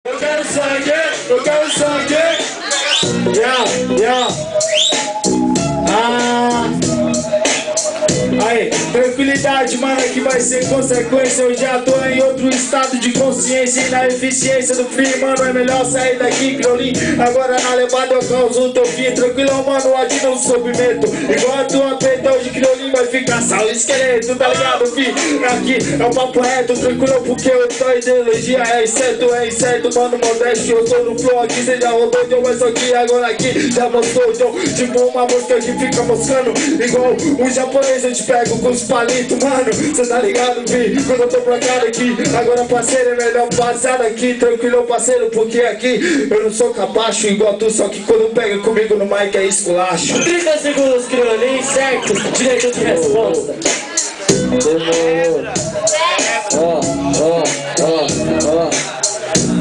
Eu quero sangue, eu quero sangue. Yeah. Aí, tranquilidade, mano, que vai ser consequência. Eu já tô em outro estado de consciência. E na eficiência do free, mano, é melhor sair daqui, Criolin. Agora na levada eu causo o teu fim. Tranquilão, mano, aqui não sofrimento. Igual a tua peita hoje, Criolin vai ficar sal esqueleto, tá ligado, fi? Aqui é o papo reto, tranquilão, porque eu tô ideologia. É incerto, mano, modesto. Eu tô no flow aqui, cê já rodou, então mas aqui, agora aqui, já mostrou, então, tipo uma mosca que fica moscando. Igual um japonês, eu te pego com os palitos, mano, cê tá ligado, vi? Quando eu tô pra cá daqui, agora parceiro, é melhor passar daqui, tranquilo, parceiro, porque aqui eu não sou capacho igual tu, só que quando pega comigo no mic é esculacho. 30 segundos, Criolin, certo? Direito de resposta.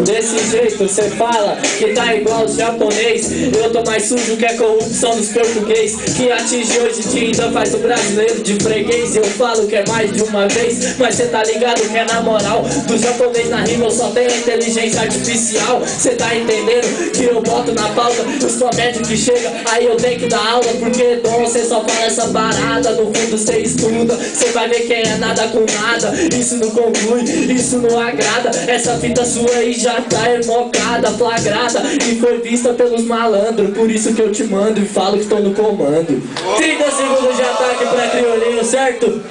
Desse jeito cê fala que tá igual os japonês. Eu tô mais sujo que a corrupção dos português, que atinge hoje em dia ainda faz o brasileiro de freguês. Eu falo que é mais de uma vez, mas cê tá ligado que é na moral. Do japonês na rima eu só tenho inteligência artificial. Cê tá entendendo que eu boto na pauta os comédios que chega, aí eu tenho que dar aula, porque dom cê só fala essa parada. No fundo cê estuda, cê vai ver quem é nada com nada. Isso não conclui, isso não agrada. Essa fita sua aí já tá emocada, flagrada e foi vista pelos malandros. Por isso que eu te mando e falo que tô no comando. 30 segundos de ataque pra Criolinho, certo?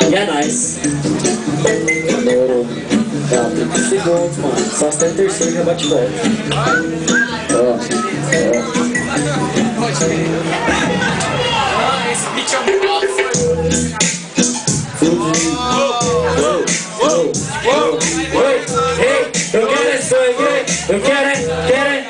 E é nóis. Demorou. 30 segundos, mano. Só se tem o terceiro já bate volta. Esse beat é um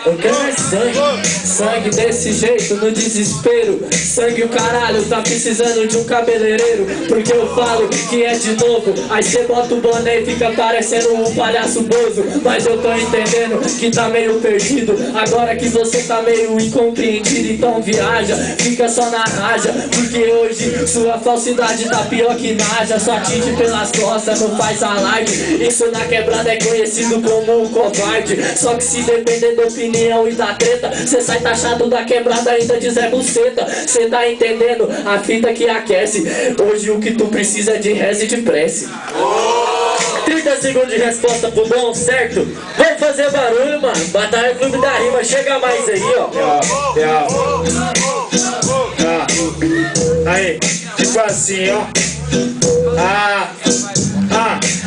Eu quero é sangue. Sangue desse jeito, no desespero. Sangue o caralho, tá precisando de um cabeleireiro. Porque eu falo que é de novo. Aí cê bota o boné e fica parecendo um palhaço bozo. Mas eu tô entendendo que tá meio perdido. Agora que você tá meio incompreendido, então viaja, fica só na raja. Porque hoje sua falsidade tá pior que naja. Só atinge pelas costas, não faz alarde. Isso na quebrada é conhecido como um covarde. Só que se depender da opinião e da treta, cê sai taxado da quebrada ainda de Zé Buceta. Cê tá entendendo a fita que aquece. Hoje o que tu precisa é de reza e de prece. 30 segundos de resposta pro bom, certo? Vamos fazer barulho, mano. Batalha Clube da Rima, chega mais aí, ó. Aí, tipo assim, ó.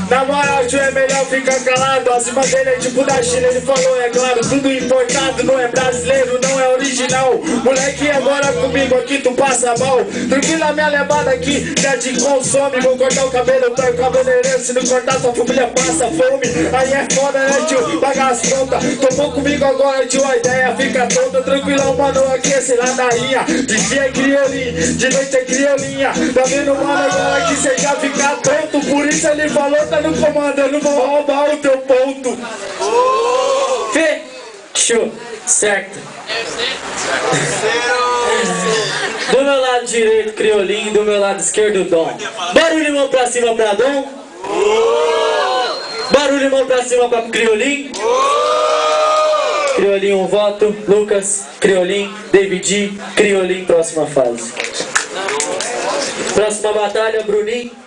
Na moral, tio, é melhor ficar calado. Acima dele é tipo da China, ele falou, é claro. Tudo importado, não é brasileiro, não é original. Moleque, agora comigo aqui tu passa mal. Tranquila, minha levada aqui já te consome. Vou cortar o cabelo pra o cabeleireiro. Se não cortar, sua família passa fome. Aí é foda, né, tio? Paga as contas. Tomou comigo agora, tio, a ideia fica tonta. Tranquilão, mano, aqui é sei lá da linha. De dia é criolinho, de noite é criolinha. Tá vendo, mano, agora que cê já fica tonto. Por isso ele falou, tá no comando, eu não vou roubar o teu ponto. Fechou, certo? Do meu lado direito, Criolinho, do meu lado esquerdo, Dom. Barulho, mão pra cima pra Dom. Barulho, mão pra cima pra Criolinho. Criolinho, um voto. Lucas, Criolinho, David, Criolinho, próxima fase. Próxima batalha, Bruninho.